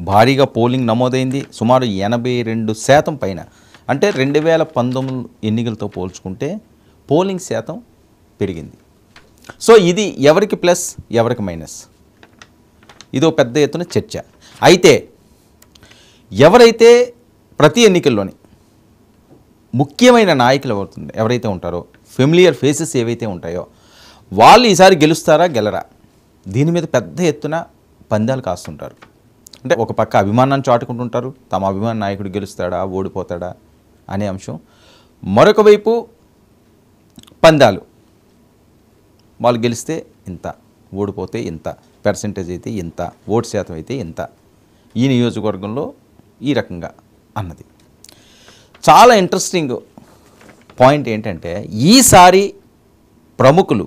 భారీగా పోలింగ్ నమోదైంది. సుమారు 82% పైన. అంటే 2019 ఎన్నికలతో పోల్చుకుంటే పోలింగ్ శాతం పెరిగింది. సో ఇది ఎవరికి ప్లస్, ఎవరికి మైనస్, ఇదో పెద్ద ఎత్తున చర్చ. అయితే ఎవరైతే ప్రతి ఎన్నికల్లోని ముఖ్యమైన నాయకులు ఎవరైతే ఉంటారో, ఫెమిలియర్ ఫేసెస్ ఏవైతే ఉంటాయో, వాళ్ళు ఈసారి గెలుస్తారా గెలరా, దీని మీద పెద్ద ఎత్తున పందాలు కాస్తుంటారు. అంటే ఒక పక్క అభిమానాన్ని చాటుకుంటుంటారు, తమ అభిమాన నాయకుడు గెలుస్తాడా ఓడిపోతాడా అనే అంశం. మరొక వైపు పందాలు, వాళ్ళు గెలిస్తే ఇంత, ఓడిపోతే ఇంత, పర్సెంటేజ్ అయితే ఇంత, ఓటు శాతం అయితే ఇంత, ఈ నియోజకవర్గంలో ఈ రకంగా అన్నది. చాలా ఇంట్రెస్టింగ్ పాయింట్ ఏంటంటే, ఈసారి ప్రముఖులు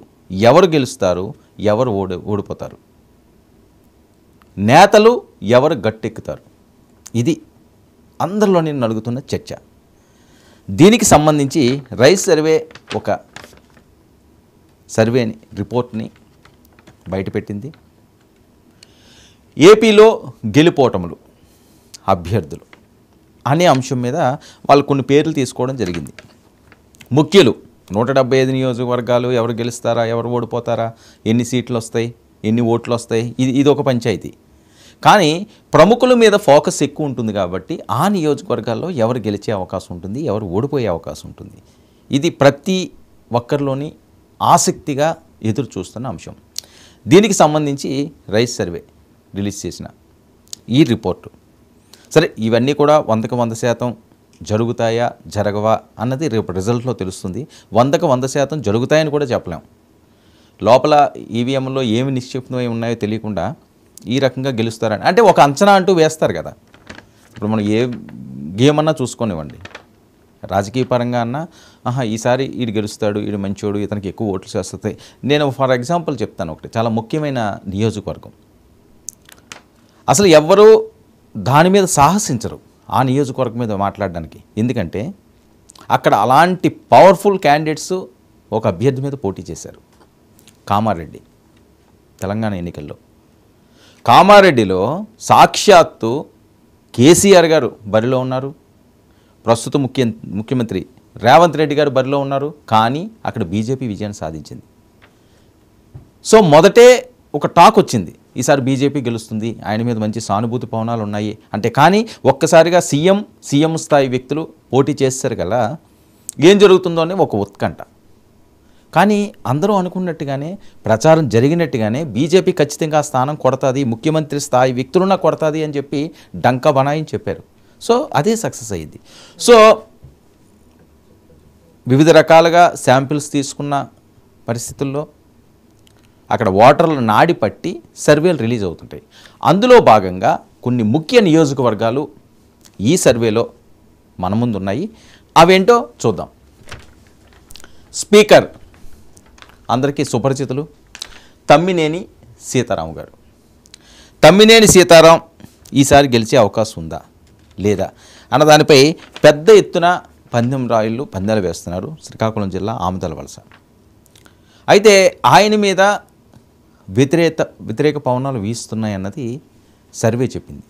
ఎవరు గెలుస్తారు, ఎవరు ఓడిపోతారు, నేతలు ఎవరు గట్టెక్కుతారు, ఇది అందరిలోనే నలుగుతున్న చర్చ. దీనికి సంబంధించి రైస్ సర్వే ఒక సర్వేని, రిపోర్ట్ని బయటపెట్టింది. ఏపీలో గెలుపోటములు, అభ్యర్థులు అనే అంశం మీద వాళ్ళు కొన్ని పేర్లు తీసుకోవడం జరిగింది. ముఖ్యులు 175 నియోజకవర్గాలు, ఎవరు గెలుస్తారా, ఎవరు ఓడిపోతారా, ఎన్ని సీట్లు వస్తాయి, ఎన్ని ఓట్లు వస్తాయి, ఇది ఒక పంచాయతీ. కానీ ప్రముఖుల మీద ఫోకస్ ఎక్కువ ఉంటుంది కాబట్టి ఆ నియోజకవర్గాల్లో ఎవరు గెలిచే అవకాశం ఉంటుంది, ఎవరు ఓడిపోయే అవకాశం ఉంటుంది, ఇది ప్రతి ఒక్కరిలోని ఆసక్తిగా ఎదురు చూస్తున్న అంశం. దీనికి సంబంధించి రైస్ సర్వే రిలీజ్ చేసిన ఈ రిపోర్టు. సరే, ఇవన్నీ కూడా 100% జరుగుతాయా జరగవా అన్నది రేపు రిజల్ట్లో తెలుస్తుంది. 100% జరుగుతాయని కూడా చెప్పలేం. లోపల ఈవీఎంలో ఏమి నిక్షిప్తమై ఉన్నాయో తెలియకుండా ఈ రకంగా గెలుస్తారని, అంటే ఒక అంచనా అంటూ వేస్తారు కదా. ఇప్పుడు మనం ఏ గేమ్ అన్నా చూసుకొనివ్వండి, రాజకీయ పరంగా అన్నా, ఈసారి ఈడు గెలుస్తాడు, ఈడు మంచోడు, ఇతనికి ఎక్కువ ఓట్లు చేస్తాయి. నేను ఫర్ ఎగ్జాంపుల్ చెప్తాను, ఒకటి చాలా ముఖ్యమైన నియోజకవర్గం, అసలు ఎవ్వరూ దాని మీద సాహసించరు ఆ నియోజకవర్గం మీద మాట్లాడడానికి. ఎందుకంటే అక్కడ అలాంటి పవర్ఫుల్ క్యాండిడేట్స్ ఒక అభ్యర్థి మీద పోటీ చేశారు. కామారెడ్డి తెలంగాణ ఎన్నికల్లో, కామారెడ్డిలో సాక్షాత్తు కేసీఆర్ గారు బరిలో ఉన్నారు, ప్రస్తుత ముఖ్యమంత్రి రేవంత్ రెడ్డి గారు బరిలో ఉన్నారు. కానీ అక్కడ బీజేపీ విజయాన్ని సాధించింది. సో మొదటే ఒక టాక్ వచ్చింది, ఈసారి బీజేపీ గెలుస్తుంది, ఆయన మీద మంచి సానుభూతి పవనాలు ఉన్నాయి అంటే. కానీ ఒక్కసారిగా సీఎం స్థాయి వ్యక్తులు పోటీ చేస్తారు కదా, ఏం జరుగుతుందో అని ఒక ఉత్కంఠ. కానీ అందరూ అనుకున్నట్టుగానే, ప్రచారం జరిగినట్టుగానే బీజేపీ ఖచ్చితంగా ఆ స్థానం కొడతాది, ముఖ్యమంత్రి స్థాయి వ్యక్తులున్నా కొడతాది అని చెప్పి డంకా బనాయిని చెప్పారు. సో అదే సక్సెస్ అయ్యింది. సో వివిధ రకాలుగా శాంపిల్స్ తీసుకున్న పరిస్థితుల్లో అక్కడ ఓటర్లు నాడి పట్టి సర్వేలు రిలీజ్ అవుతుంటాయి. అందులో భాగంగా కొన్ని ముఖ్య నియోజకవర్గాలు ఈ సర్వేలో మన ముందు ఉన్నాయి. అవేంటో చూద్దాం. స్పీకర్ అందరికీ సుపరిచితులు తమ్మినేని సీతారాం గారు. తమ్మినేని సీతారాం ఈసారి గెలిచే అవకాశం ఉందా లేదా అన్న దానిపై పెద్ద ఎత్తున పందాలు వేస్తున్నారు శ్రీకాకుళం జిల్లా ఆమదాల వలస. అయితే ఆయన మీద వ్యతిరేక పవనాలు వీస్తున్నాయన్నది సర్వే చెప్పింది.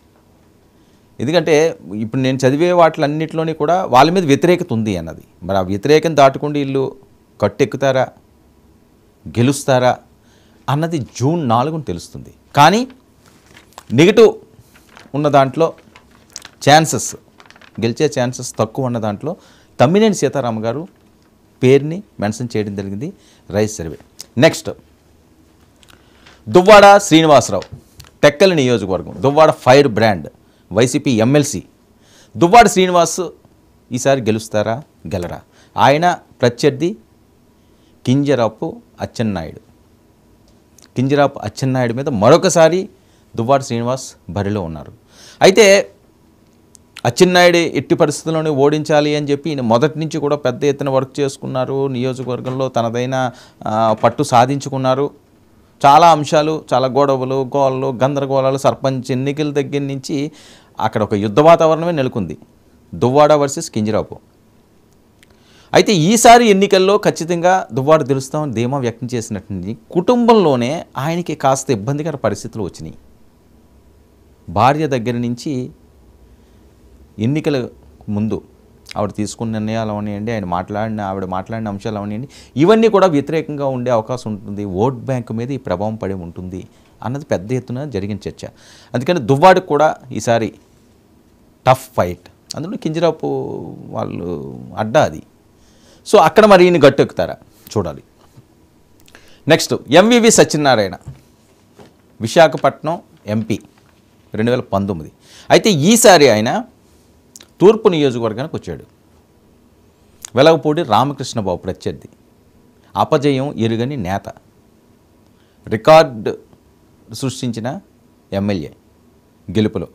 ఎందుకంటే ఇప్పుడు నేను చదివే వాటిలన్నింటిలోని కూడా వాళ్ళ మీద వ్యతిరేకత ఉంది అన్నది. మరి ఆ వ్యతిరేకం దాటుకుండి వీళ్ళు కట్టెక్కుతారా, గెలుస్తారా అన్నది జూన్ 4న తెలుస్తుంది. కానీ నెగిటివ్ ఉన్న దాంట్లో గెలిచే ఛాన్సెస్ తక్కువ ఉన్న దాంట్లో తమ్మినేని సీతారాం గారు పేరుని మెన్షన్ చేయడం జరిగింది rise survey. Next Duvvada Srinivasarao, Tekkali నియోజకవర్గం, Duvvada fire brand, YCP MLC Duvvada Srinivas ఈసారి గెలుస్తారా గెలరా? ఆయన ప్రత్యర్థి కింజరాపు అచ్చెన్నాయుడు మీద మరొకసారి దువ్వాడ శ్రీనివాస్ బరిలో ఉన్నారు. అయితే అచ్చెన్నాయుడు ఎట్టి పరిస్థితుల్లోనే ఓడించాలి అని చెప్పి ఈయన మొదటి నుంచి కూడా పెద్ద ఎత్తున వర్క్ చేసుకున్నారు. నియోజకవర్గంలో తనదైన పట్టు సాధించుకున్నారు. చాలా అంశాలు, చాలా గొడవలు, గోళ్ళు, గందరగోళాలు, సర్పంచ్ ఎన్నికల దగ్గర నుంచి అక్కడ ఒక యుద్ధ వాతావరణమే నెలకొంది దువ్వాడ వర్సెస్ కింజరాపు. అయితే ఈసారి ఎన్నికల్లో ఖచ్చితంగా దువ్వాడ గెలుస్తామని ధీమా వ్యక్తం చేసినట్టుంది. కుటుంబంలోనే ఆయనకి కాస్త ఇబ్బందికర పరిస్థితులు వచ్చినాయి. భార్య దగ్గర నుంచి ఎన్నికల ముందు ఆవిడ తీసుకున్న నిర్ణయాలు అవనివ్వండి, ఆవిడ మాట్లాడిన అంశాలు అవనివ్వండి, ఇవన్నీ కూడా వ్యతిరేకంగా ఉండే అవకాశం ఉంటుంది. ఓట్ బ్యాంక్ మీద ఈ ప్రభావం పడి ఉంటుంది అన్నది పెద్ద ఎత్తున జరిగిన చర్చ. అందుకని దువ్వాడికి కూడా ఈసారి టఫ్ ఫైట్. అందులో కింజరాపు వాళ్ళు అడ్డా అది. సో అక్కడ మరి ఈయన గట్టెక్కుతారా చూడాలి. Next MVV Satyanarayana, Visakhapatnam MP 2019. అయితే ఈసారి ఆయన తూర్పు నియోజకవర్గానికి వచ్చాడు. వెలగపూడి రామకృష్ణబాబు ప్రత్యర్థి, అపజయం ఎరుగని నేత, రికార్డు సృష్టించిన ఎమ్మెల్యే గెలుపులో.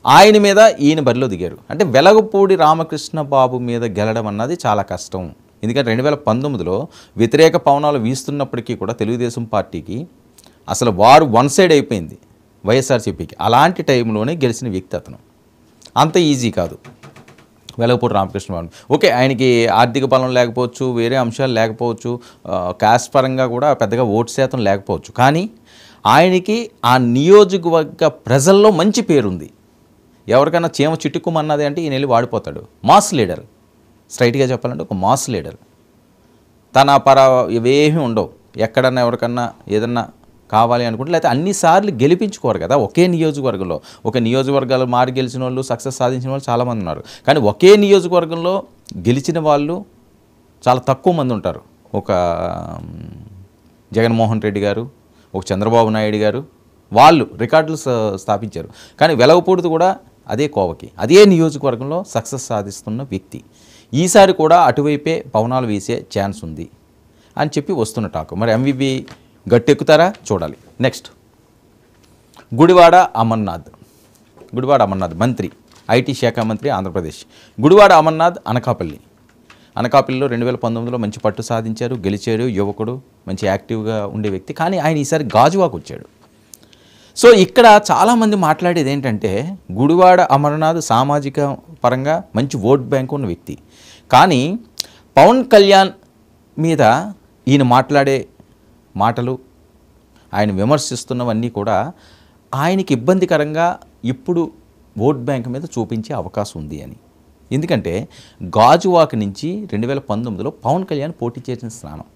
ఆయన మీద ఈయన బరిలో దిగారు. అంటే వెలగపూడి రామకృష్ణబాబు మీద గెలడం అన్నది చాలా కష్టం. ఎందుకంటే 2019లో వ్యతిరేక పవనాలు వీస్తున్నప్పటికీ కూడా తెలుగుదేశం పార్టీకి అసలు వారు వన్ సైడ్ అయిపోయింది వైఎస్ఆర్సీపీకి. అలాంటి టైంలోనే గెలిచిన వ్యక్తి అతను. అంత ఈజీ కాదు వెలగపూడి రామకృష్ణబాబు. ఓకే, ఆయనకి ఆర్థిక బలం లేకపోవచ్చు, వేరే అంశాలు లేకపోవచ్చు, క్యాస్ట్ పరంగా కూడా పెద్దగా ఓటు శాతం లేకపోవచ్చు, కానీ ఆయనకి ఆ నియోజకవర్గ ప్రజల్లో మంచి పేరుంది. ఎవరికైనా చీమ చిట్టుకుమన్నది అంటే ఈయన వెళ్ళి వాడిపోతాడు. మాస్ లీడర్, స్ట్రైట్గా చెప్పాలంటే ఒక మాస్ లీడర్. తన ఇవేమీ ఉండవు. ఎక్కడన్నా ఎవరికన్నా ఏదన్నా కావాలి అనుకుంటే, లేకపోతే అన్నిసార్లు గెలిపించుకోరు కదా ఒకే నియోజకవర్గంలో. ఒక నియోజకవర్గాలు మారి గెలిచిన వాళ్ళు, సక్సెస్ సాధించిన వాళ్ళు చాలామంది ఉన్నారు. కానీ ఒకే నియోజకవర్గంలో గెలిచిన వాళ్ళు చాలా తక్కువ మంది ఉంటారు. ఒక జగన్మోహన్ రెడ్డి గారు, ఒక చంద్రబాబు నాయుడు గారు, వాళ్ళు రికార్డులు స్థాపించారు. కానీ వెలగపూడిది కూడా అదే కోవకి, అదే నియోజకవర్గంలో సక్సెస్ సాధిస్తున్న వ్యక్తి. ఈసారి కూడా అటువైపే పవనాలు వీసే ఛాన్స్ ఉంది అని చెప్పి వస్తున్న టాక్. మరి ఎంవివి గట్టెక్కుతారా చూడాలి. నెక్స్ట్ గుడివాడ అమర్నాథ్. గుడివాడ అమర్నాథ్ మంత్రి, ఐటీ శాఖ మంత్రి ఆంధ్రప్రదేశ్. గుడివాడ అమర్నాథ్ అనకాపల్లిలో 2019లో మంచి పట్టు సాధించారు, గెలిచారు. యువకుడు, మంచి యాక్టివ్గా ఉండే వ్యక్తి. కానీ ఆయన ఈసారి గాజువాకు వచ్చాడు. సో ఇక్కడ చాలామంది మాట్లాడేది ఏంటంటే, గుడివాడ అమర్నాథ్ సామాజిక పరంగా మంచి ఓట్ బ్యాంక్ ఉన్న వ్యక్తి, కానీ పవన్ కళ్యాణ్ మీద ఈయన మాట్లాడే మాటలు, ఆయన విమర్శిస్తున్నవన్నీ కూడా ఆయనకి ఇబ్బందికరంగా ఇప్పుడు ఓట్ బ్యాంక్ మీద చూపించే అవకాశం ఉంది అని. ఎందుకంటే గాజువాక నుంచి 2019లో పవన్ కళ్యాణ్ పోటీ చేసిన స్థానం.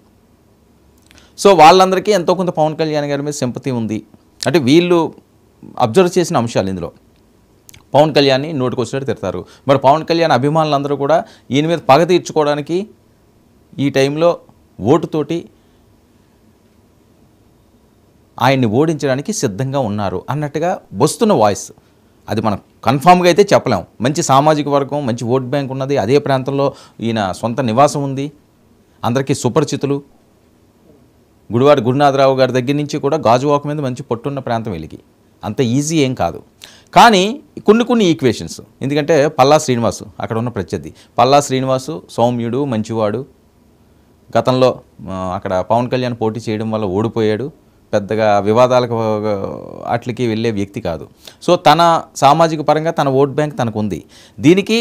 సో వాళ్ళందరికీ ఎంతో కొంత పవన్ కళ్యాణ్ గారి మీద సింపతి ఉంది. అంటే వీళ్ళు అబ్జర్వ్ చేసిన అంశాలు ఇందులో. పవన్ కళ్యాణ్ని నోటికొచ్చినట్టు తిడతారు. మరి పవన్ కళ్యాణ్ అభిమానులందరూ కూడా ఈయన మీద పగ తీర్చుకోవడానికి ఈ టైంలో ఓటుతోటి ఆయన్ని ఓడించడానికి సిద్ధంగా ఉన్నారు అన్నట్టుగా వస్తున్న వాయిస్. అది మనం కన్ఫామ్గా అయితే చెప్పలేం. మంచి సామాజిక వర్గం, మంచి ఓట్ బ్యాంక్ ఉన్నది, అదే ప్రాంతంలో ఈయన సొంత నివాసం ఉంది, అందరికీ సుపరిచితులు. గుడివాడ గురునాథరావు గారి దగ్గర నుంచి కూడా గాజువాక మీద మంచి పట్టున్న ప్రాంతం వీళ్ళకి. అంత ఈజీ ఏం కాదు. కానీ కొన్ని ఈక్వేషన్స్, ఎందుకంటే పల్లా శ్రీనివాసు అక్కడ ఉన్న ప్రత్యర్థి. పల్లా శ్రీనివాసు సౌమ్యుడు, మంచివాడు. గతంలో అక్కడ పవన్ కళ్యాణ్ పోటీ చేయడం వల్ల ఓడిపోయాడు. పెద్దగా వివాదాలకు అట్లకి వెళ్ళే వ్యక్తి కాదు. సో తన సామాజిక పరంగా తన ఓట్ బ్యాంక్ తనకు ఉంది. దీనికి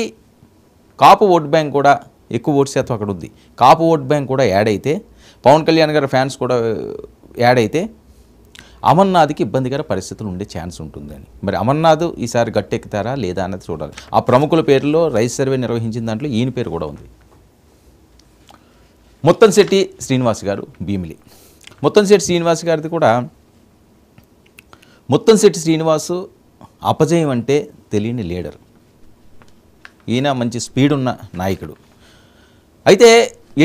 కాపు ఓట్ బ్యాంక్ కూడా ఎక్కువ ఓటు శాతం అక్కడ ఉంది. కాపు ఓట్ బ్యాంక్ కూడా యాడ్ అయితే, పవన్ కళ్యాణ్ గారి ఫ్యాన్స్ కూడా యాడ్ అయితే అమర్నాథ్కి ఇబ్బందికర పరిస్థితులు ఉండే ఛాన్స్ ఉంటుందని. మరి అమర్నాథ్ ఈసారి గట్టెక్కుతారా లేదా అన్నది చూడాలి. ఆ ప్రముఖుల పేరులో రైస్ సర్వే నిర్వహించిన దాంట్లో ఈయన పేరు కూడా ఉంది. ముత్తంశెట్టి శ్రీనివాస్ గారు భీమిలి. ముత్తంశెట్టి శ్రీనివాస్ గారిది కూడా, ముత్తంశెట్టి శ్రీనివాసు అపజయం అంటే తెలియని లీడర్. ఈయన మంచి స్పీడ్ ఉన్న నాయకుడు. అయితే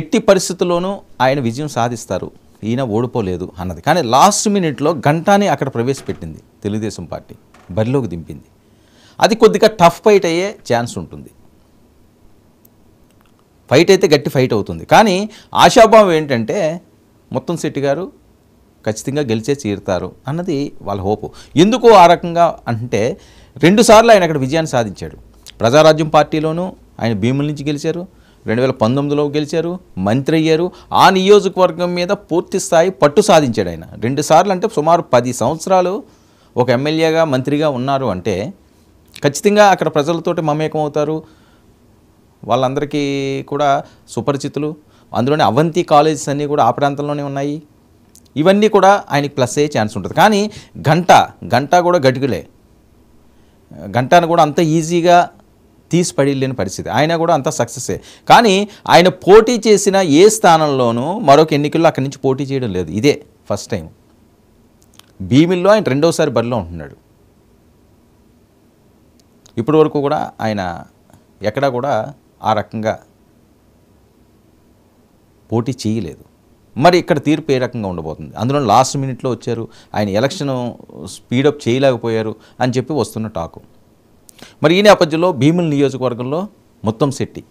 ఎట్టి పరిస్థితుల్లోనూ ఆయన విజయం సాధిస్తారు, ఈయన ఓడిపోలేదు అన్నది. కానీ లాస్ట్ మినిట్లో గంటాని అక్కడ ప్రవేశపెట్టింది తెలుగుదేశం పార్టీ, బరిలోకి దింపింది. అది కొద్దిగా టఫ్ ఫైట్ అయ్యే ఛాన్స్ ఉంటుంది. ఫైట్ అయితే గట్టి ఫైట్ అవుతుంది. కానీ ఆశాభావం ఏంటంటే ముత్తంశెట్టి గారు ఖచ్చితంగా గెలిచే తీరుతారు అన్నది వాళ్ళ హోపు. ఎందుకు ఆ రకంగా అంటే, 2 సార్లు ఆయన అక్కడ విజయాన్ని సాధించాడు. ప్రజారాజ్యం పార్టీలోనూ ఆయన భీముల నుంచి గెలిచారు, 2019లో గెలిచారు, మంత్రి అయ్యారు. ఆ నియోజకవర్గం మీద పూర్తి స్థాయి పట్టు సాధించాడు ఆయన 2 సార్లు. అంటే సుమారు 10 సంవత్సరాలు ఒక ఎమ్మెల్యేగా మంత్రిగా ఉన్నారు అంటే ఖచ్చితంగా అక్కడ ప్రజలతోటి మమేకం అవుతారు. వాళ్ళందరికీ కూడా సుపరిచితులు. అందులోనే అవంతి కాలేజెస్ అన్నీ కూడా ఆ ప్రాంతంలోనే ఉన్నాయి. ఇవన్నీ కూడా ఆయనకి ప్లస్ అయ్యే ఛాన్స్ ఉంటుంది. కానీ గంట కూడా గటుకులే. గంటాను కూడా అంత ఈజీగా తీసి పడలేని పరిస్థితి. ఆయన కూడా అంత సక్సెసే. కానీ ఆయన పోటీ చేసిన ఏ స్థానంలోనూ మరొక ఎన్నికల్లో అక్కడి నుంచి పోటీ చేయడం లేదు. ఇదే ఫస్ట్ టైం. భీమిల్లో ఆయన రెండోసారి బరిలో ఉంటున్నాడు. ఇప్పటి వరకు కూడా ఆయన ఎక్కడా కూడా ఆ రకంగా పోటీ చేయలేదు. మరి ఇక్కడ తీర్పు ఏ రకంగా ఉండబోతుంది? అందులో లాస్ట్ మినిట్లో వచ్చారు, ఆయన ఎలక్షన్ స్పీడప్ చేయలేకపోయారు అని చెప్పి వస్తున్న టాకు. మరి ఈ నేపథ్యంలో భీముల నియోజకవర్గంలో మొత్తం శెట్టి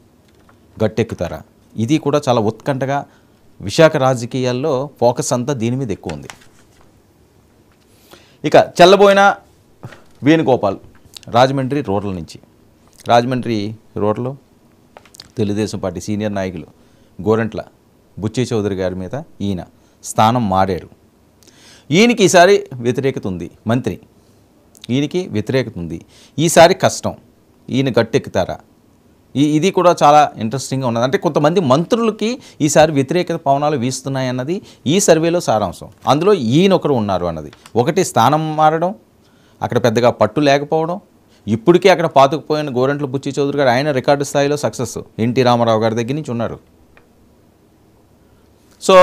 గట్టెక్కుతారా? ఇది కూడా చాలా ఉత్కంఠగా విశాఖ రాజకీయాల్లో ఫోకస్ అంతా దీని మీద ఎక్కువ ఉంది. ఇక చెల్లబోయిన వేణుగోపాల్ రాజమండ్రి రూరల్ నుంచి. రాజమండ్రి రూరల్లో తెలుగుదేశం పార్టీ సీనియర్ నాయకులు గోరంట్ల బుచ్చి చౌదరి గారి మీద ఈయన స్థానం మారారు. ఈయనకి ఈసారి వ్యతిరేకత ఉంది. మంత్రి ఈయనకి వ్యతిరేకత ఉంది. ఈసారి కష్టం. ఈయన గట్టెక్కుతారా? ఇది కూడా చాలా ఇంట్రెస్టింగ్గా ఉన్నది. అంటే కొంతమంది మంత్రులకి ఈసారి వ్యతిరేకత పవనాలు వీస్తున్నాయి అన్నది ఈ సర్వేలో సారాంశం. అందులో ఈయన ఒకరు ఉన్నారు అన్నది. ఒకటి స్థానం మారడం, అక్కడ పెద్దగా పట్టు లేకపోవడం, ఇప్పటికే అక్కడ పాతుకుపోయిన గోరంట్ల బుచ్చి చౌదరి గారు ఆయన రికార్డు స్థాయిలో సక్సెస్ ఎన్టీ రామారావు గారి దగ్గర నుంచి ఉన్నారు. సో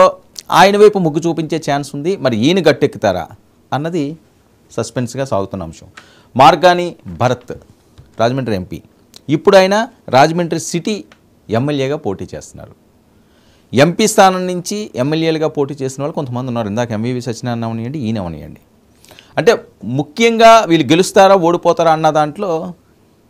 ఆయన వైపు మొగ్గు చూపించే ఛాన్స్ ఉంది. మరి ఈయన గట్టెక్కుతారా అన్నది సస్పెన్స్గా సాగుతున్న అంశం. మార్గాని భరత్ రాజమండ్రి ఎంపీ, ఇప్పుడు ఆయన రాజమండ్రి సిటీ ఎమ్మెల్యేగా పోటీ చేస్తున్నారు. ఎంపీ స్థానం నుంచి ఎమ్మెల్యేలుగా పోటీ చేసిన వాళ్ళు కొంతమంది ఉన్నారు. ఇందాక ఎంవివి సత్యనారాయణ అవనియండి, ఈయన అవనియండి. అంటే ముఖ్యంగా వీళ్ళు గెలుస్తారా ఓడిపోతారా అన్న దాంట్లో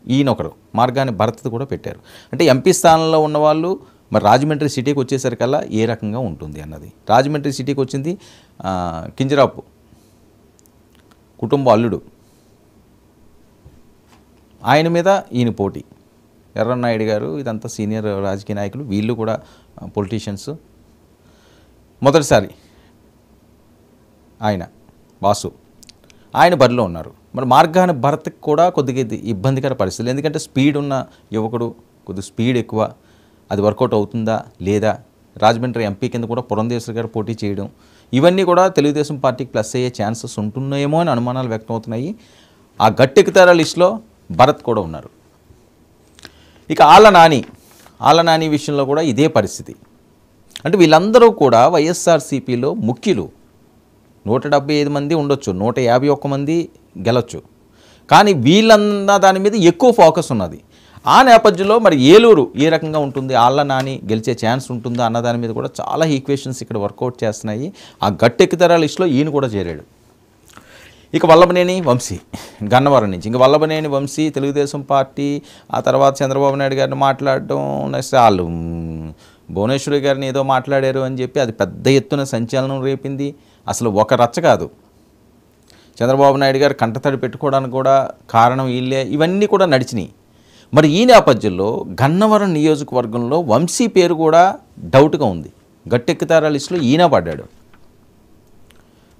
ఈయన ఒకరు, మార్గాని భరత్ కూడా పెట్టారు. అంటే ఎంపీ స్థానంలో ఉన్నవాళ్ళు మరి రాజమండ్రి సిటీకి వచ్చేసరికల్లా ఏ రకంగా ఉంటుంది అన్నది. రాజమండ్రి సిటీకి వచ్చింది కింజరాపు కుటుంబ అల్లుడు, ఆయన మీద ఈయన పోటీ. ఎర్రన్నాయుడు గారు ఇదంతా సీనియర్ రాజకీయ నాయకులు, వీళ్ళు కూడా పొలిటీషియన్స్. మొదటిసారి ఆయన వాసు ఆయన బరిలో ఉన్నారు. మరి మార్గాని భరత్కి కూడా కొద్దిగా ఇబ్బందికర పరిస్థితులు. ఎందుకంటే స్పీడ్ ఉన్న యువకుడు, కొద్దిగా స్పీడ్ ఎక్కువ, అది వర్కౌట్ అవుతుందా లేదా? రాజమండ్రి ఎంపీ కింద కూడా పురంధేశ్వరి గారు పోటీ చేయడం, ఇవన్నీ కూడా తెలుగుదేశం పార్టీకి ప్లస్ అయ్యే ఛాన్సెస్ ఉంటున్నాయేమో అని అనుమానాలు వ్యక్తం అవుతున్నాయి. ఆ గట్టెక్కుతారా లిస్టులో భరత్ కూడా ఉన్నారు. ఇక ఆళ్ళ నాని విషయంలో కూడా ఇదే పరిస్థితి. అంటే వీళ్ళందరూ కూడా వైఎస్ఆర్సీపీలో ముఖ్యులు. 175 మంది ఉండొచ్చు, 151 మంది గెలవచ్చు. కానీ వీళ్ళన్న దాని మీద ఎక్కువ ఫోకస్ ఉన్నది. ఆ నేపథ్యంలో మరి ఏలూరు ఏ రకంగా ఉంటుంది, ఆళ్ళ నాని గెలిచే ఛాన్స్ ఉంటుందా అన్న దాని మీద కూడా చాలా ఈక్వేషన్స్ ఇక్కడ వర్కౌట్ చేస్తున్నాయి. ఆ గట్టెక్కుతారా లిస్టులో ఈయన కూడా చేరాడు. ఇక వల్లభనేని వంశీ గన్నవరం నుంచి. ఇంక వల్లభనేని వంశీ తెలుగుదేశం పార్టీ, ఆ తర్వాత చంద్రబాబు నాయుడు గారిని మాట్లాడడం, నెక్స్ట్ వాళ్ళు భువనేశ్వరి గారిని ఏదో మాట్లాడారు అని చెప్పి అది పెద్ద ఎత్తున సంచలనం రేపింది. అసలు ఒక రచ్చ కాదు. చంద్రబాబు నాయుడు గారు కంటతడి పెట్టుకోవడానికి కూడా కారణం వీళ్ళే. ఇవన్నీ కూడా నడిచినాయి. మరి ఈ నేపథ్యంలో గన్నవరం నియోజకవర్గంలో వంశీ పేరు కూడా డౌట్గా ఉంది. గట్టెక్కుతారా లిస్టులో ఈయన పడ్డాడు.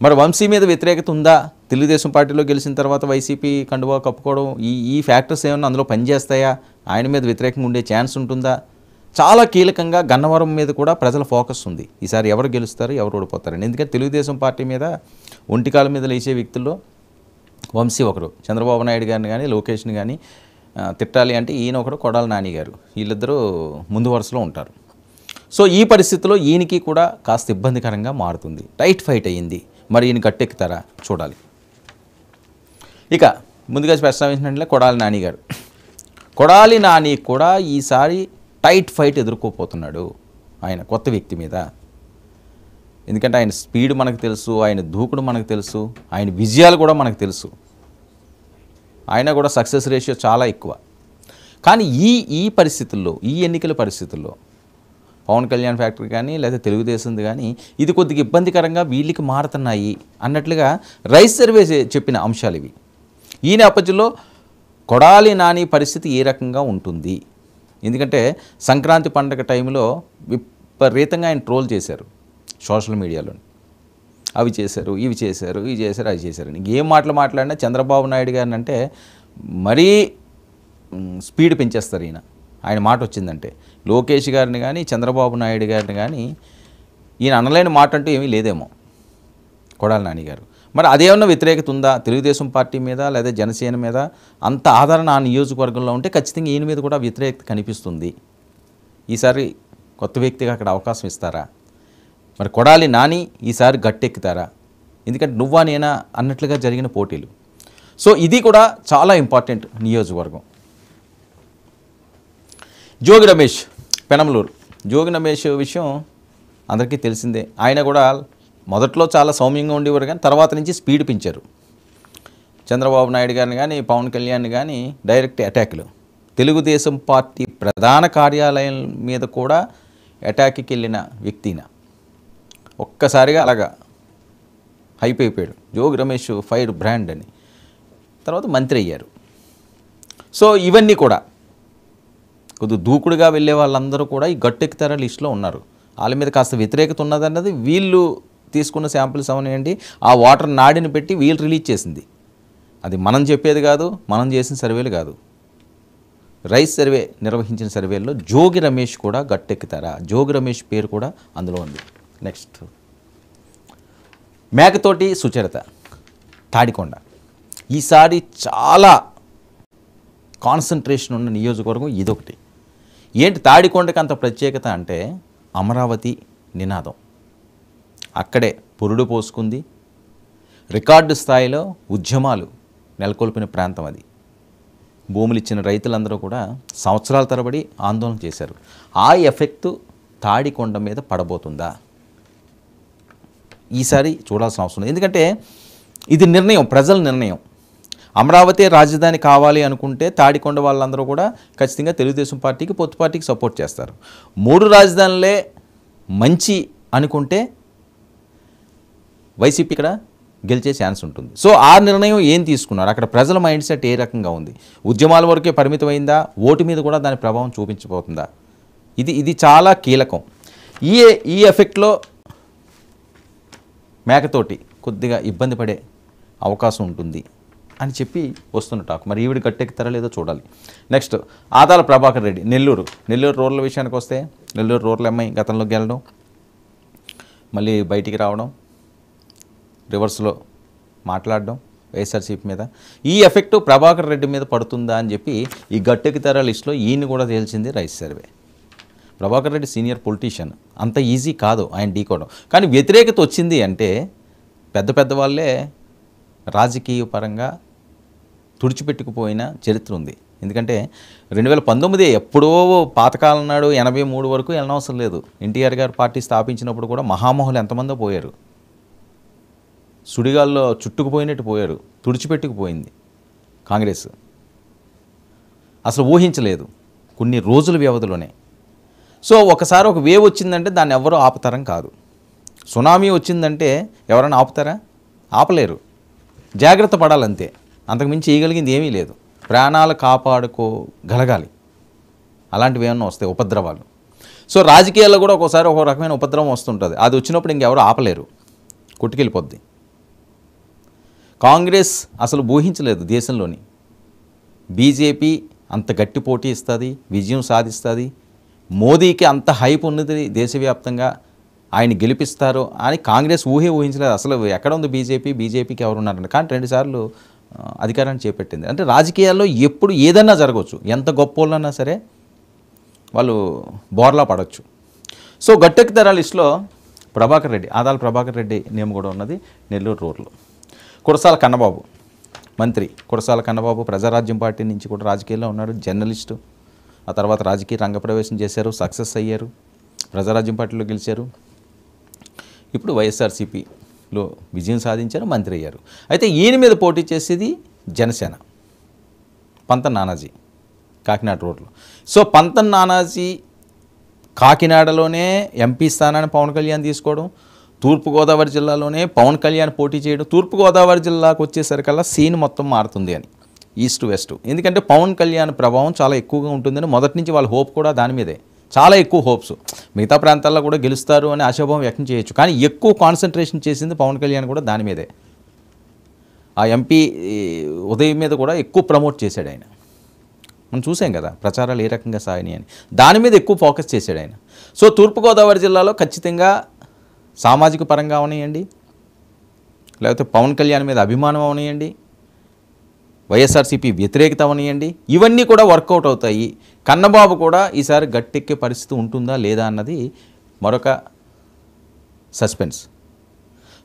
మరి వంశీ మీద వ్యతిరేకత ఉందా? తెలుగుదేశం పార్టీలో గెలిచిన తర్వాత వైసీపీ కండువా కప్పుకోవడం, ఈ ఫ్యాక్టర్స్ ఏమన్నా అందులో పనిచేస్తాయా? ఆయన మీద వ్యతిరేకంగా ఉండే ఛాన్స్ ఉంటుందా? చాలా కీలకంగా గన్నవరం మీద కూడా ప్రజల ఫోకస్ ఉంది. ఈసారి ఎవరు గెలుస్తారు, ఎవరు ఓడిపోతారని. ఎందుకంటే తెలుగుదేశం పార్టీ మీద ఒంటికాల మీద లేచే వ్యక్తుల్లో వంశీ ఒకరు. చంద్రబాబు నాయుడు గారిని కానీ లోకేష్ని కానీ తిట్టాలి అంటే ఈయన ఒకరు, కొడాలి నాని గారు, వీళ్ళిద్దరూ ముందు వరుసలో ఉంటారు. సో ఈ పరిస్థితిలో ఈయనకి కూడా కాస్త ఇబ్బందికరంగా మారుతుంది. టైట్ ఫైట్ అయ్యింది. మరి ఈయన గట్టెక్కుతారా చూడాలి. ఇక ముందుగా ప్రస్తావించినట్లే కొడాలి నాని గారు. కొడాలి నాని కూడా ఈసారి టైట్ ఫైట్ ఎదుర్కోపోతున్నాడు ఆయన కొత్త వ్యక్తి మీద. ఎందుకంటే ఆయన స్పీడ్ మనకు తెలుసు, ఆయన దూకుడు మనకు తెలుసు, ఆయన విజయాలు కూడా మనకు తెలుసు. ఆయన కూడా సక్సెస్ రేషియో చాలా ఎక్కువ. కానీ ఈ పరిస్థితుల్లో, ఈ ఎన్నికల పరిస్థితుల్లో పవన్ కళ్యాణ్ ఫ్యాక్టరీ కానీ లేదా తెలుగుదేశంది కానీ ఇది కొద్దిగా ఇబ్బందికరంగా వీళ్ళకి మారుతున్నాయి అన్నట్లుగా రైస్ సర్వే చెప్పిన అంశాలు ఇవి. ఈ నేపథ్యంలో కొడాలి నాని పరిస్థితి ఏ రకంగా ఉంటుంది? ఎందుకంటే సంక్రాంతి పండుగ టైంలో విపరీతంగా ఆయన ట్రోల్ చేశారు సోషల్ మీడియాలో. అవి చేశారు, ఇవి చేశారు, ఇవి చేశారు, అది చేశారు. ఏం మాట్లాడినా చంద్రబాబు నాయుడు గారిని అంటే మరీ స్పీడ్ పెంచేస్తారు ఆయన మాట వచ్చిందంటే. లోకేష్ గారిని కానీ చంద్రబాబు నాయుడు గారిని కానీ ఈయన అనలేని మాట అంటూ ఏమీ లేదేమో కొడాలి నాని గారు. మరి అదేమన్నా వ్యతిరేకత ఉందా తెలుగుదేశం పార్టీ మీద లేదా జనసేన మీద? అంత ఆదరణ ఆ నియోజకవర్గంలో ఉంటే ఖచ్చితంగా ఈయన మీద కూడా వ్యతిరేకత కనిపిస్తుంది. ఈసారి కొత్త వ్యక్తిగా అక్కడ అవకాశం ఇస్తారా? మరి కొడాలి నాని ఈసారి గట్టెక్కుతారా? ఎందుకంటే నువ్వా నేనా అన్నట్లుగా జరిగిన పోటీలు. సో ఇది కూడా చాలా ఇంపార్టెంట్ నియోజకవర్గం. జోగి రమేష్ పెనమలూరు. జోగి రమేష్ విషయం అందరికీ తెలిసిందే. ఆయన కూడా మొదట్లో చాలా సౌమ్యంగా ఉండేవారు, కానీ తర్వాత నుంచి స్పీడ్ పెంచారు. చంద్రబాబు నాయుడు గారిని కానీ పవన్ కళ్యాణ్ కానీ డైరెక్ట్ అటాక్లు. తెలుగుదేశం పార్టీ ప్రధాన కార్యాలయం మీద కూడా అటాక్కి వెళ్ళిన వ్యక్తిన ఒక్కసారిగా అలాగా హైప్ అయిపోయాడు. జోగి రమేష్ ఫైర్ బ్రాండ్ అని. తర్వాత మంత్రి అయ్యారు. సో ఇవన్నీ కూడా కొద్దిగా దూకుడుగా వెళ్ళే వాళ్ళందరూ కూడా ఈ గట్టెక్కుతారా లిస్టులో ఉన్నారు. వాళ్ళ మీద కాస్త వ్యతిరేకత ఉన్నదన్నది వీళ్ళు తీసుకున్న శాంపిల్స్ అవనండి. ఆ వాటర్ నాడిని పెట్టి వీళ్ళు రిలీజ్ చేసింది. అది మనం చెప్పేది కాదు, మనం చేసిన సర్వేలు కాదు. రైస్ సర్వే నిర్వహించిన సర్వేల్లో జోగి రమేష్ కూడా గట్టెక్కుతారా? జోగి రమేష్ పేరు కూడా అందులో ఉంది. నెక్స్ట్ మేకతోటి సుచరిత తాడికొండ. ఈసారి చాలా కాన్సన్ట్రేషన్ ఉన్న నియోజకవర్గం ఇదొకటి. ఏంటి తాడికొండకి అంత ప్రత్యేకత అంటే అమరావతి నినాదం అక్కడే పురుడు పోసుకుంది. రికార్డు స్థాయిలో ఉద్యమాలు నెలకొల్పిన ప్రాంతం అది. భూములు ఇచ్చిన రైతులందరూ కూడా సంవత్సరాల తరబడి ఆందోళన చేశారు. ఆ ఎఫెక్టు తాడికొండ మీద పడబోతుందా? ఈసారి చూడాల్సిన అవసరం ఉంది. ఎందుకంటే ఇది నిర్ణయం, ప్రజల నిర్ణయం. అమరావతి రాజధాని కావాలి అనుకుంటే తాడికొండ వాళ్ళందరూ కూడా ఖచ్చితంగా తెలుగుదేశం పార్టీకి, పొత్తు పార్టీకి సపోర్ట్ చేస్తారు. 3 రాజధానులే మంచి అనుకుంటే వైసీపీ ఇక్కడ గెలిచే ఛాన్స్ ఉంటుంది. సో ఆ నిర్ణయం ఏం తీసుకున్నారు? అక్కడ ప్రజల మైండ్ సెట్ ఏ రకంగా ఉంది? ఉద్యమాల వరకే పరిమితమైందా? ఓటు మీద కూడా దాని ప్రభావం చూపించబోతుందా? ఇది చాలా కీలకం. ఈ ఎఫెక్ట్లో మేకతోటి కొద్దిగా ఇబ్బంది పడే అవకాశం ఉంటుంది అని చెప్పి వస్తున్న టాక్. మరి ఈవిడ గట్టెక్కుతారా లేదో చూడాలి. నెక్స్ట్ ఆదాల ప్రభాకర్ రెడ్డి నెల్లూరు రూరల్ విషయానికి వస్తే, నెల్లూరు రూరల్ ఎంఐ గతంలో గెలడం, మళ్ళీ బయటికి రావడం, రివర్స్లో మాట్లాడడం వైఎస్ఆర్సీపీ మీద. ఈ ఎఫెక్టు ప్రభాకర్ రెడ్డి మీద పడుతుందా అని చెప్పి ఈ గట్టెక్కుతారా లిస్టులో ఈయన కూడా తేల్చింది rise survey. Prabhakar Reddy senior politician, అంత ఈజీ కాదు ఆయన ఢీకోవడం. కానీ వ్యతిరేకత వచ్చింది అంటే పెద్ద వాళ్ళే రాజకీయ పరంగా తుడిచిపెట్టుకుపోయిన చరిత్ర ఉంది. ఎందుకంటే 2019 ఎప్పుడో పాతకాలం నాడు 83 వరకు వెళ్ళనవసరం లేదు. ఎన్టీఆర్ గారు పార్టీ స్థాపించినప్పుడు కూడా మహామహులు ఎంతమందో పోయారు. సుడిగాల్లో చుట్టుకుపోయినట్టు పోయారు. తుడిచిపెట్టుకుపోయింది కాంగ్రెస్. అసలు ఊహించలేదు కొన్ని రోజుల వ్యవధిలోనే. సో ఒకసారి ఒక వేవ్ వచ్చిందంటే దాన్ని ఎవరూ ఆపుతారం కాదు. సునామీ వచ్చిందంటే ఎవరైనా ఆపుతారా? ఆపలేరు. జాగ్రత్త పడాలంతే, అంతకుమించి చేయగలిగింది ఏమీ లేదు. ప్రాణాలు కాపాడుకోగలగాలి. అలాంటివి ఏమన్నా వస్తాయి ఉపద్రవాలు. సో రాజకీయాల్లో కూడా ఒక్కోసారి ఒక రకమైన ఉపద్రవం వస్తుంటుంది. అది వచ్చినప్పుడు ఇంకెవరు ఆపలేరు, కొట్టుకెళ్ళిపోద్ది. కాంగ్రెస్ అసలు ఊహించలేదు దేశంలోని బీజేపీ అంత గట్టి పోటీ ఇస్తుంది, విజయం సాధిస్తుంది, మోదీకి అంత హైప్ ఉన్నది దేశవ్యాప్తంగా, ఆయన గెలిపిస్తారు అని కాంగ్రెస్ ఊహించలేదు. అసలు ఎక్కడ ఉంది బీజేపీకి ఎవరు ఉన్నారంటే. కానీ 2 సార్లు అధికారాన్ని చేపట్టింది. అంటే రాజకీయాల్లో ఎప్పుడు ఏదన్నా జరగవచ్చు. ఎంత గొప్ప వాళ్ళన్నా సరే వాళ్ళు బోర్లా పడవచ్చు. సో గట్టెక్కుతారా లిస్టులో ప్రభాకర్ రెడ్డి, ఆదాల ప్రభాకర్ రెడ్డి నేమ్ కూడా ఉన్నది నెల్లూరు రూరల్. కురసాల కన్నబాబు మంత్రి. కురసాల కన్నబాబు ప్రజారాజ్యం పార్టీ నుంచి కూడా రాజకీయాల్లో ఉన్నారు, జర్నలిస్టు. ఆ తర్వాత రాజకీయ రంగప్రవేశం చేశారు, సక్సెస్ అయ్యారు, ప్రజారాజ్యం పార్టీలో గెలిచారు. ఇప్పుడు వైఎస్ఆర్సీపీలో విజయం సాధించారు, మంత్రి అయ్యారు. అయితే ఈయన మీద పోటీ చేసేది జనసేన, పంతన్ నానాజీ, కాకినాడ రోడ్లో. సో పంతన్ నానాజీ కాకినాడలోనే ఎంపీ స్థానాన్ని పవన్ కళ్యాణ్ తీసుకోవడం, తూర్పుగోదావరి జిల్లాలోనే పవన్ కళ్యాణ్ పోటీ చేయడం. తూర్పుగోదావరి జిల్లాకు వచ్చేసరికల్లా సీన్ మొత్తం మారుతుంది అని, ఈస్ట్ వెస్ట్. ఎందుకంటే పవన్ కళ్యాణ్ ప్రభావం చాలా ఎక్కువగా ఉంటుందని మొదటి నుంచి వాళ్ళ హోప్ కూడా దాని మీదే, చాలా ఎక్కువ హోప్స్. మిగతా ప్రాంతాల్లో కూడా గెలుస్తారు అని ఆశాభావం వ్యక్తం చేయొచ్చు, కానీ ఎక్కువ కాన్సన్ట్రేషన్ చేసింది పవన్ కళ్యాణ్ కూడా దాని మీదే. ఆ ఎంపీ ఉదయం మీద కూడా ఎక్కువ ప్రమోట్ చేశాడు ఆయన. మనం చూసాం కదా ప్రచారాలు ఏ రకంగా సాగినాయి అని, దాని మీద ఎక్కువ ఫోకస్ చేశాడు ఆయన. సో తూర్పుగోదావరి జిల్లాలో ఖచ్చితంగా సామాజిక పరంగా ఉన్నాయండి, లేకపోతే పవన్ కళ్యాణ్ మీద అభిమానం అవనియండి, వైఎస్ఆర్సీపీ వ్యతిరేకత అవనియండి, ఇవన్నీ కూడా వర్కౌట్ అవుతాయి. కన్నబాబు కూడా ఈసారి గట్టెక్కే పరిస్థితి ఉంటుందా లేదా అన్నది మరొక సస్పెన్స్.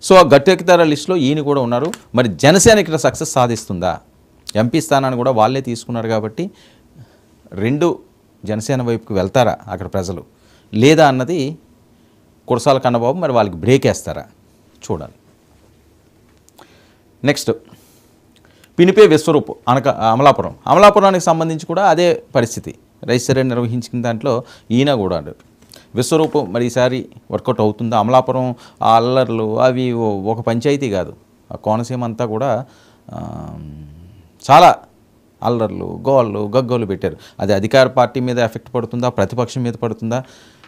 సో ఆ గట్టెక్కుతార లిస్టులో ఈయన కూడా ఉన్నారు. మరి జనసేన ఇక్కడ సక్సెస్ సాధిస్తుందా? ఎంపీ స్థానాన్ని కూడా వాళ్ళే తీసుకున్నారు కాబట్టి రెండు జనసేన వైపుకి వెళ్తారా అక్కడ ప్రజలు లేదా అన్నది కురసాల కన్నబాబు మరి వాళ్ళకి బ్రేక్ వేస్తారా చూడాలి. నెక్స్ట్ పినిపే విశ్వరూప్ అమలాపురానికి సంబంధించి కూడా అదే పరిస్థితి. రైస్ సర్వే నిర్వహించిన దాంట్లో ఈయన కూడా విశ్వరూపం మరి ఈసారి వర్కౌట్ అవుతుందా? అమలాపురం ఆ అల్లర్లు అవి ఒక పంచాయతీ కాదు, ఆ కోనసీమ అంతా కూడా చాలా అల్లర్లు గోళ్ళు గగ్గోలు పెట్టారు. అది అధికార పార్టీ మీద ఎఫెక్ట్ పడుతుందా, ప్రతిపక్షం మీద పడుతుందా?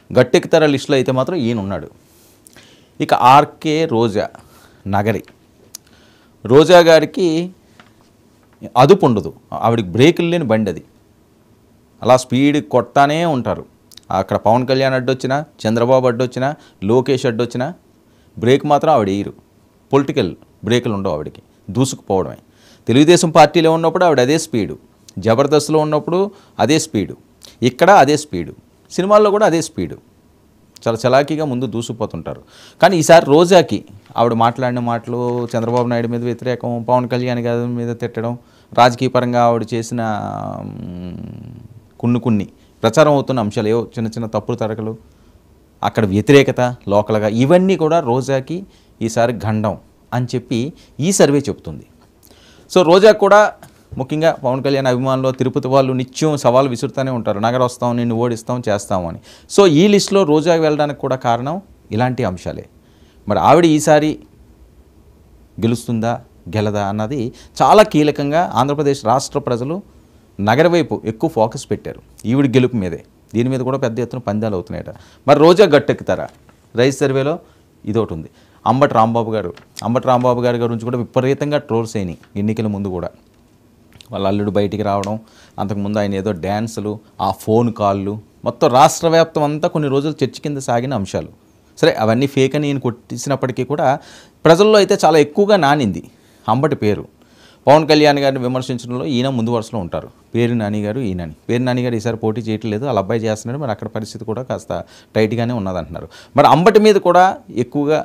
గట్టెక్కుతార లిస్టులో అయితే మాత్రం ఈయన ఉన్నాడు. ఇక ఆర్కే రోజా నగరి, రోజా గారికి అదుపు ఉండదు, ఆవిడకి బ్రేకులు లేని బండి అది, అలా స్పీడ్ కొడతానే ఉంటారు. అక్కడ పవన్ కళ్యాణ్ అడ్డొచ్చినా, చంద్రబాబు అడ్డొచ్చినా, లోకేష్ అడ్డొచ్చినా బ్రేక్ మాత్రం ఆవిడ వేయరు. పొలిటికల్ బ్రేకులు ఉండవు ఆవిడకి, దూసుకుపోవడమే. తెలుగుదేశం పార్టీలో ఉన్నప్పుడు ఆవిడ అదే స్పీడు, జబర్దస్త్లో ఉన్నప్పుడు అదే స్పీడు, ఇక్కడ అదే స్పీడు, సినిమాల్లో కూడా అదే స్పీడు, చాలా చలాకీగా ముందు దూసుకుపోతుంటారు. కానీ ఈసారి రోజాకి ఆవిడ మాట్లాడిన మాటలు చంద్రబాబు నాయుడు మీద వ్యతిరేకం, పవన్ కళ్యాణ్ గారి మీద తిట్టడం, రాజకీయ పరంగా ఆవిడ చేసిన కొన్ని ప్రచారం అవుతున్న అంశాలు ఏవో చిన్న చిన్న తప్పులు తరగలు, అక్కడ వ్యతిరేకత లోకల్గా, ఇవన్నీ కూడా రోజాకి ఈసారి గండం అని చెప్పి ఈ సర్వే చెప్తుంది. సో రోజా కూడా ముఖ్యంగా పవన్ కళ్యాణ్ అభిమానులు తిరుపతి వాళ్ళు నిత్యం సవాలు విసురుతూనే ఉంటారు, నగర వస్తాం, నిన్ను ఓడిస్తాం, చేస్తాము అని. సో ఈ లిస్టులో రోజాకి వెళ్ళడానికి కూడా కారణం ఇలాంటి అంశాలే. మరి ఆవిడ ఈసారి గెలుస్తుందా గెలదా అన్నది చాలా కీలకంగా ఆంధ్రప్రదేశ్ రాష్ట్ర ప్రజలు నగర వైపు ఎక్కువ ఫోకస్ పెట్టారు ఈవిడ గెలుపు మీదే. దీని మీద కూడా పెద్ద ఎత్తున పందాలు అవుతున్నాయట. మరి రోజా గట్టెక్కుతారా? రైస్ సర్వేలో ఇదొకటి ఉంది. అంబటి రాంబాబు గారి గురించి కూడా విపరీతంగా ట్రోల్స్ అయినాయి ఎన్నికల ముందు కూడా. వాళ్ళ అల్లుడు బయటికి రావడం, అంతకుముందు ఆయన ఏదో డ్యాన్సులు, ఆ ఫోన్ కాళ్ళు, మొత్తం రాష్ట్ర వ్యాప్తం అంతా కొన్ని రోజులు చర్చ కింద సాగిన అంశాలు. సరే అవన్నీ ఫేక్ అని ఈయన కొట్టించినప్పటికీ కూడా ప్రజల్లో అయితే చాలా ఎక్కువగా నానింది అంబటి పేరు. పవన్ కళ్యాణ్ గారిని విమర్శించడంలో ఈయన ముందు వరుసలో ఉంటారు. పేరు నాని గారు ఈసారి పోటీ చేయట్లేదు, వాళ్ళ అబ్బాయి చేస్తున్నాడు. మరి అక్కడ పరిస్థితి కూడా కాస్త టైట్గానే ఉన్నదంటున్నారు. మరి అంబటి మీద కూడా ఎక్కువగా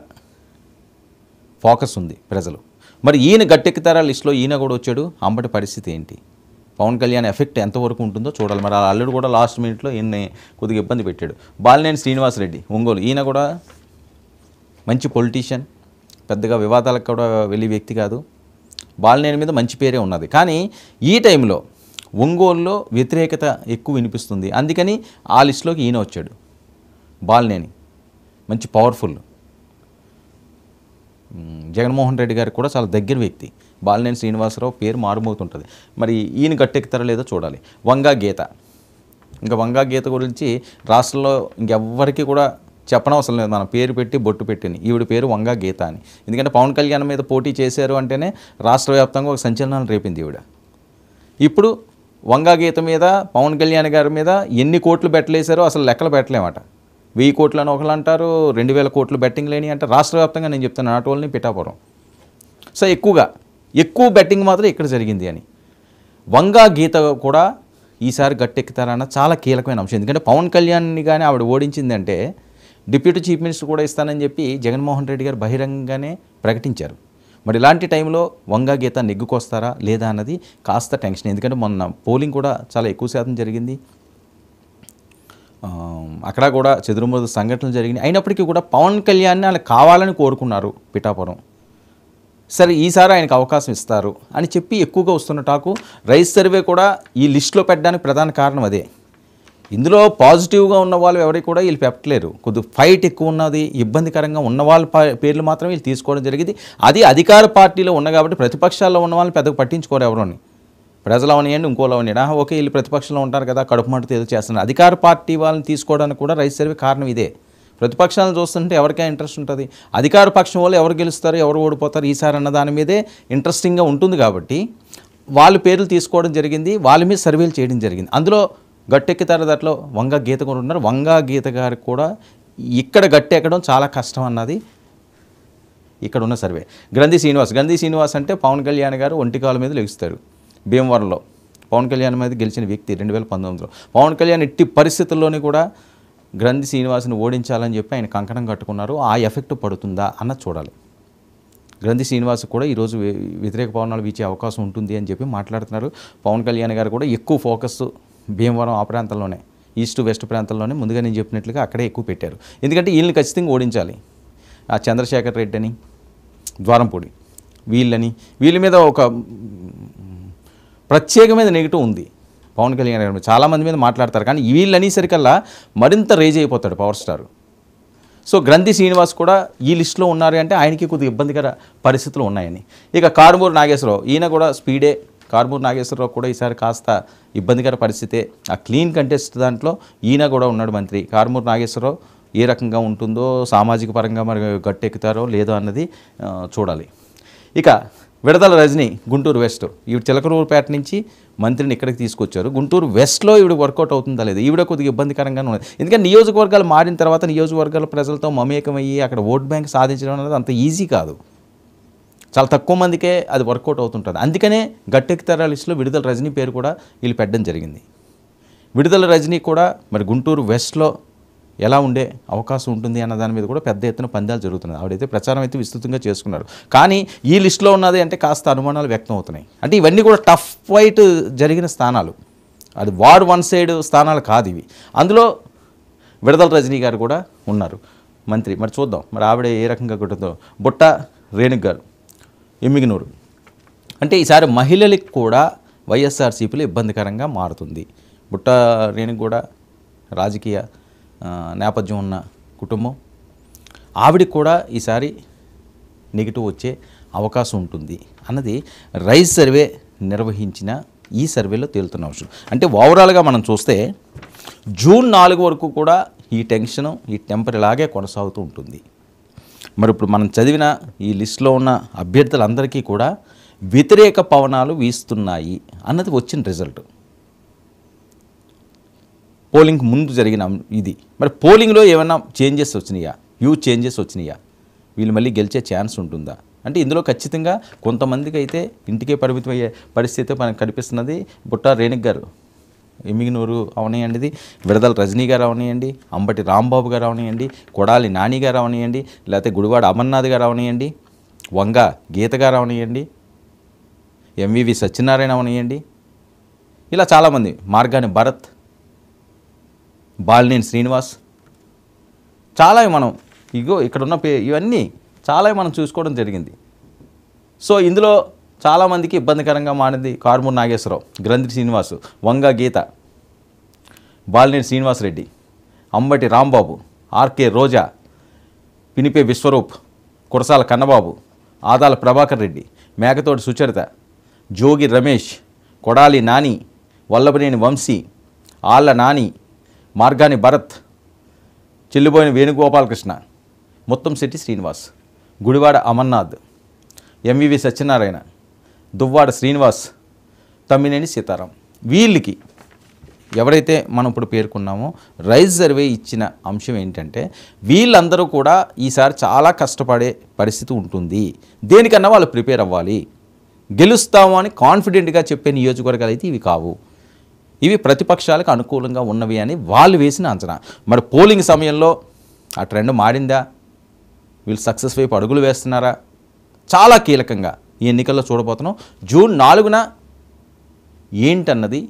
ఫోకస్ ఉంది ప్రజలు. మరి ఈయన గట్టెక్కుతారా లిస్టులో ఈయన కూడా వచ్చాడు. అంబటి పరిస్థితి ఏంటి, పవన్ కళ్యాణ్ ఎఫెక్ట్ ఎంతవరకు ఉంటుందో చూడాలి. మరి ఆ అల్లుడు కూడా లాస్ట్ మినిట్లో ఈయన్ని కొద్దిగా ఇబ్బంది పెట్టాడు. బాలినేని శ్రీనివాసరెడ్డి ఒంగోలు, ఈయన కూడా మంచి పొలిటీషియన్, పెద్దగా వివాదాలకు కూడా వెళ్ళే వ్యక్తి కాదు. బాలినేని మీద మంచి పేరే ఉన్నది. కానీ ఈ టైంలో ఒంగోలులో వ్యతిరేకత ఎక్కువ వినిపిస్తుంది, అందుకని ఆ లిస్టులోకి ఈయన వచ్చాడు. బాలినేని మంచి పవర్ఫుల్, జగన్మోహన్ రెడ్డి గారికి కూడా చాలా దగ్గర వ్యక్తి. బాలినేని శ్రీనివాసరావు పేరు మారుమోతుంటుంది. మరి ఈయన గట్టెక్కుతారో లేదో చూడాలి. వంగా గీత గురించి రాష్ట్రంలో ఇంకెవ్వరికి కూడా చెప్పనవసరం లేదు, మన పేరు పెట్టి బొట్టు పెట్టిని, ఈవిడ పేరు వంగా గీత అని. ఎందుకంటే పవన్ కళ్యాణ్ మీద పోటీ చేశారు అంటేనే రాష్ట్ర వ్యాప్తంగా ఒక సంచలనాలు రేపింది ఈవిడ. ఇప్పుడు వంగా గీత మీద పవన్ కళ్యాణ్ గారి మీద ఎన్ని కోట్లు బెట్టలేశారో అసలు లెక్కలు పెట్టలేమట. 1000 కోట్లు అని ఒకళ్ళు అంటారు, 2000 కోట్లు బెట్టింగ్ లేని అంటే రాష్ట్ర వ్యాప్తంగా నేను చెప్తాను, నాటోల్ని పిఠాపురం. సో ఎక్కువ బెట్టింగ్ మాత్రం ఇక్కడ జరిగింది అని. వంగా గీత కూడా ఈసారి గట్టెక్కుతారన్న చాలా కీలకమైన అంశం. ఎందుకంటే పవన్ కళ్యాణ్ని కానీ ఆవిడ ఓడించిందంటే డిప్యూటీ చీఫ్ మినిస్టర్ కూడా ఇస్తానని చెప్పి జగన్మోహన్ రెడ్డి గారు బహిరంగంగానే ప్రకటించారు. మరి ఇలాంటి టైంలో వంగా గీత నెగ్గుకొస్తారా లేదా అన్నది కాస్త టెన్షన్. ఎందుకంటే మొన్న పోలింగ్ కూడా చాలా ఎక్కువ శాతం జరిగింది, అక్కడ కూడా చెదురుమదురు సంఘటనలు జరిగినాయి. అయినప్పటికీ కూడా పవన్ కళ్యాణ్ని ఆయన కావాలని కోరుకున్నారు పిఠాపురం. సరే ఈసారి ఆయనకు అవకాశం ఇస్తారు అని చెప్పి ఎక్కువగా వస్తున్న టాకు. రైస్ సర్వే కూడా ఈ లిస్టులో పెట్టడానికి ప్రధాన కారణం అదే. ఇందులో పాజిటివ్గా ఉన్న వాళ్ళు ఎవరికి కూడా వీళ్ళు పెట్టలేరు. కొద్దిగా ఫైట్ ఎక్కువ ఉన్నది, ఇబ్బందికరంగా ఉన్న వాళ్ళ పేర్లు మాత్రం వీళ్ళు తీసుకోవడం జరిగింది. అది అధికార పార్టీలో ఉన్న కాబట్టి ప్రతిపక్షాల్లో ఉన్న వాళ్ళని పెద్దగా పట్టించుకోరు ఎవరోని. ప్రజలు అవనియండి, ఇంకోలో అవనియండి, ఓకే వీళ్ళు ప్రతిపక్షంలో ఉంటారు కదా, కడుపు మంటతో ఏదో చేస్తున్నారు. అధికార పార్టీ వాళ్ళని తీసుకోవడానికి కూడా రైస్ సర్వే కారణం ఇదే. ప్రతిపక్షాలను చూస్తుంటే ఎవరికైనా ఇంట్రెస్ట్ ఉంటుంది, అధికార పక్షం వాళ్ళు ఎవరు గెలుస్తారు ఎవరు ఓడిపోతారు ఈసారి అన్న దాని మీదే ఇంట్రెస్టింగ్గా ఉంటుంది కాబట్టి వాళ్ళ పేర్లు తీసుకోవడం జరిగింది, వాళ్ళ మీద సర్వేలు చేయడం జరిగింది. అందులో గట్టెక్కుతారు దాంట్లో వంగా గీత కూడా ఉన్నారు. వంగా గీత గారికి కూడా ఇక్కడ గట్టెక్కడం చాలా కష్టం అన్నది ఇక్కడ ఉన్న సర్వే. గ్రంథి శ్రీనివాస్ అంటే పవన్ కళ్యాణ్ గారు ఒంటికాల మీద లెగుస్తారు. భీమవరంలో పవన్ కళ్యాణ్ మీద గెలిచిన వ్యక్తి 2019లో. పవన్ కళ్యాణ్ ఎట్టి పరిస్థితుల్లోని కూడా గ్రంథి శ్రీనివాస్ని ఓడించాలని చెప్పి ఆయన కంకణం కట్టుకున్నారు. ఆ ఎఫెక్ట్ పడుతుందా అన్నది చూడాలి. గ్రంథి శ్రీనివాస్ కూడా ఈరోజు వ్యతిరేక పవనాలు వీచే అవకాశం ఉంటుంది అని చెప్పి మాట్లాడుతున్నారు. పవన్ కళ్యాణ్ గారు కూడా ఎక్కువ ఫోకస్ భీమవరం ఆ ప్రాంతంలోనే, ఈస్ట్ వెస్ట్ ప్రాంతంలోనే ముందుగా నేను చెప్పినట్లుగా అక్కడే ఎక్కువ పెట్టారు. ఎందుకంటే వీళ్ళని ఖచ్చితంగా ఓడించాలి. ఆ చంద్రశేఖర్ రెడ్డి అని, ద్వారంపూడి వీళ్ళ మీద ఒక ప్రత్యేకమైన నెగిటివ్ ఉంది పవన్ కళ్యాణ్ గారి మీద. చాలామంది మీద మాట్లాడతారు, కానీ వీళ్ళు అనేసరికల్లా మరింత రేజ్ అయిపోతాడు పవర్ స్టార్. సో గ్రంథి శ్రీనివాస్ కూడా ఈ లిస్టులో ఉన్నారు అంటే ఆయనకి కొద్దిగా ఇబ్బందికర పరిస్థితులు ఉన్నాయని. ఇక కారుమూరి నాగేశ్వరరావు, ఈయన కూడా స్పీడే. కారుమూరి నాగేశ్వరరావు కూడా ఈసారి కాస్త ఇబ్బందికర పరిస్థితే. ఆ క్లీన్ కంటెస్ట్ దాంట్లో ఈయన కూడా ఉన్నాడు మంత్రి. కారుమూరి నాగేశ్వరరావు ఏ రకంగా ఉంటుందో, సామాజిక పరంగా మరి గట్టెక్కుతారో లేదో అన్నది చూడాలి. ఇక విడదల రజని గుంటూరు వెస్ట్, ఈవిడ చిలకలూరుపేట నుంచి మంత్రిని ఇక్కడికి తీసుకొచ్చారు. గుంటూరు వెస్ట్లో ఈవిడ వర్కౌట్ అవుతుందా లేదు, ఈవిడ కొద్దిగా ఇబ్బందికరంగానే ఉన్నది. ఎందుకంటే నియోజకవర్గాలు మారిన తర్వాత నియోజకవర్గాల ప్రజలతో మమేకమయ్యి అక్కడ ఓట్ బ్యాంక్ సాధించడం అనేది అంత ఈజీ కాదు. చాలా తక్కువ మందికే అది వర్కౌట్ అవుతుంటుంది. అందుకనే గట్టెక్కుతారా లిస్టులో విడుదల రజనీ పేరు కూడా వీళ్ళు పెట్టడం జరిగింది. విడుదల రజనీ కూడా మరి గుంటూరు వెస్ట్లో ఎలా ఉండే అవకాశం ఉంటుంది అన్న దాని మీద కూడా పెద్ద ఎత్తున పందాలు జరుగుతున్నాయి. ఆవిడైతే ప్రచారం అయితే విస్తృతంగా చేసుకున్నారు. కానీ ఈ లిస్టులో ఉన్నది అంటే కాస్త అనుమానాలు వ్యక్తం అవుతున్నాయి. అంటే ఇవన్నీ కూడా టఫ్ ఫైట్ జరిగిన స్థానాలు, అది వార్ వన్ సైడ్ స్థానాలు కాదు ఇవి. అందులో విడదల రజనీ గారు కూడా ఉన్నారు మంత్రి. మరి చూద్దాం మరి ఆవిడ ఏ రకంగా కొట్టుందో. బుట్ట రేణుక గారు ఎమ్మిగనూరు, అంటే ఈసారి మహిళలకు కూడా వైఎస్ఆర్సీపీలో ఇబ్బందికరంగా మారుతుంది. బుట్ట రేణుక కూడా రాజకీయ నేపథ్యం ఉన్న కుటుంబం, ఆవిడకి కూడా ఈసారి నెగిటివ్ వచ్చే అవకాశం ఉంటుంది అన్నది రైజ్ సర్వే నిర్వహించిన ఈ సర్వేలో తేలుతున్న అంశం. అంటే ఓవరాల్గా మనం చూస్తే జూన్ 4 వరకు కూడా ఈ టెన్షను, ఈ టెంపర్ ఇలాగే కొనసాగుతూ ఉంటుంది. మరి ఇప్పుడు మనం చదివిన ఈ లిస్టులో ఉన్న అభ్యర్థులందరికీ కూడా వ్యతిరేక పవనాలు వీస్తున్నాయి అన్నది వచ్చిన రిజల్ట్. పోలింగ్ ముందు జరిగిన ఇది. మరి పోలింగ్లో ఏమైనా చేంజెస్ వచ్చినాయా, హ్యూజ్ చేంజెస్ వచ్చినాయా, వీళ్ళు మళ్ళీ గెలిచే ఛాన్స్ ఉంటుందా అంటే ఇందులో ఖచ్చితంగా కొంతమందికి అయితే ఇంటికే పరిమితం అయ్యే పరిస్థితి మనకు కనిపిస్తున్నది. బుట్ట రేణుక గారు ఎమ్మిగనూరు అవనియండి, విడదల రజనీ గారు అవనియండి, అంబటి రాంబాబు గారు అవనియండి, కొడాలి నాని గారు అవనియండి, లేకపోతే గుడివాడ అమర్నాథ్ గారు అవనియండి, వంగ గీత గారు అవనియండి, ఎంవివి సత్యనారాయణ అవనియండి, ఇలా చాలామంది, మార్గాని భరత్, బాలినేని శ్రీనివాస్, చాలా మనం ఇక్కడున్న ఇవన్నీ చాలా మనం చూసుకోవడం జరిగింది. సో ఇందులో చాలామందికి ఇబ్బందికరంగా మారింది కారుమూరి నాగేశ్వరరావు, గ్రంథి శ్రీనివాస్, వంగ గీత, బాలినేని శ్రీనివాసరెడ్డి, అంబటి రాంబాబు, ఆర్కే రోజా, పినిపే విశ్వరూప్, కురసాల కన్నబాబు, ఆదాల ప్రభాకర్ రెడ్డి, మేకతోటి సుచరిత, జోగి రమేష్, కొడాలి నాని, వల్లభనేని వంశీ, ఆళ్ళ నాని, మార్గాని భరత్, చెల్లిపోయిన వేణుగోపాలకృష్ణ, ముత్తంశెట్టి శ్రీనివాస్, గుడివాడ అమర్నాథ్, ఎంవివి సత్యనారాయణ, దువ్వాడ శ్రీనివాస్, తమ్మినేని సీతారాం, వీళ్ళకి ఎవరైతే మనం ఇప్పుడు పేర్కొన్నామో రైజ్ సర్వే ఇచ్చిన అంశం ఏంటంటే వీళ్ళందరూ కూడా ఈసారి చాలా కష్టపడే పరిస్థితి ఉంటుంది. దేనికన్నా వాళ్ళు ప్రిపేర్ అవ్వాలి. గెలుస్తాము అని కాన్ఫిడెంట్గా చెప్పే నియోజకవర్గాలు అయితే ఇవి కావు. ఇవి ప్రతిపక్షాలకు అనుకూలంగా ఉన్నవి అని వాళ్ళు వేసిన అంచనా. మరి పోలింగ్ సమయంలో ఆ ట్రెండ్ మారిందా, వీళ్ళు సక్సెస్ వైపు అడుగులు వేస్తున్నారా, చాలా కీలకంగా ఈ ఎన్నికల్లో చూడబోతున్నాం. జూన్ 4న ఏంటన్నది